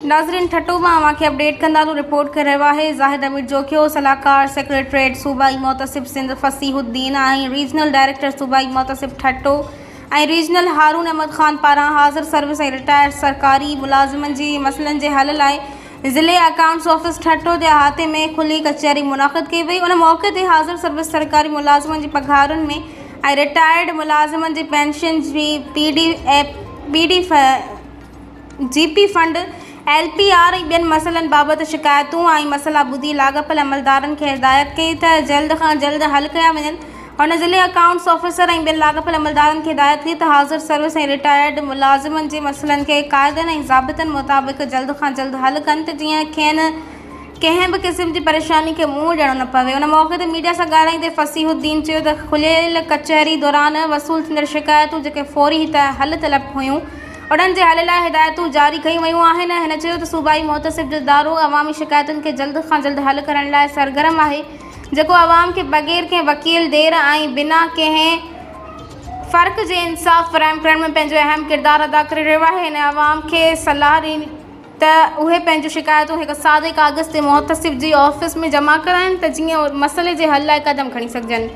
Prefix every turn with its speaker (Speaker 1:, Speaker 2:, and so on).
Speaker 1: नाज़रीन ठट्टो मां अवां खे अपडेट कंदा तो रिपोर्ट कर रहा है ज़ाहिद अमीर जोखियो सलाहकार सेक्रेटरीट सूबाई मोतसिब सिंध फसीहुद्दीन ऐं रीजनल डायरेक्टर सूबाई मोतसिब ठट्टो ऐं रीजनल हारून अहमद खान पारां हाज़िर सर्विस ऐं रिटायर्ड सरकारी मुलाज़िमनि जी मसइलनि जे हल लाइ ज़िले अकाउंट्स ऑफिस ठट्टो जे अहाते में खुली कचहरी मुनाक़िद कई वई। उन मौक़े ते हाज़िर सर्विस सरकारी मुलाज़िमनि जी पघारुनि में ऐं रिटायर्ड मुलाज़िमनि जी पेंशन जी जीपी फंड LPR ऐं ॿियनि मसइलनि बाबति शिकायतूं ऐं मसइला ॿुधी लाॻापियल अमलदारनि खे हिदायत कई त जल्द खां जल्द हल कया वञनि। हुन ज़िले अकाउंट्स ऑफिसर ऐं ॿियनि लाॻापियल अमलदारनि खे हिदायत कई त हाज़िर सर्विस ऐं रिटायर्ड मुलाज़िमनि जे मसइलनि खे क़ाइदनि ऐं ज़ाबितनि मुताबिक़ जल्द खां जल्द हल कनि त जीअं खेनि कंहिं बि क़िस्म जी परेशानी खे मुंहुं ॾियणो न पवे। उन मौक़े ते मीडिया सां ॻाल्हाईंदे फसीहुद्दीन चयो त खुलियल कचहरी दौरान वसूल थींदड़ शिकायतूं जेके फौरी हल तलब हुयूं उन्हनि जे हल लाइ हिदायतूं जारी कयूं वयूं आहिनि। हिन चयो त सूबाई मोतसिब जो इदारो अवामी शिकायतुनि खे जल्द खां जल्द हल करण लाइ सरगर्म आहे, जेको अवाम खे बग़ैर कंहिं वकील देर ऐं बिना कंहिं फ़र्क़ जे इंसाफ़ फ़राहम करण में पंहिंजो अहम किरदारु अदा करे रहियो आहे। हिन अवाम खे सलाह ॾिनी त उहे पंहिंजूं शिकायतूं हिकु सादे कागज़ ते मोतसिब जी ऑफिस में जमा कराइनि त जीअं मसइले जे हल लाइ क़दम खणी सघजनि।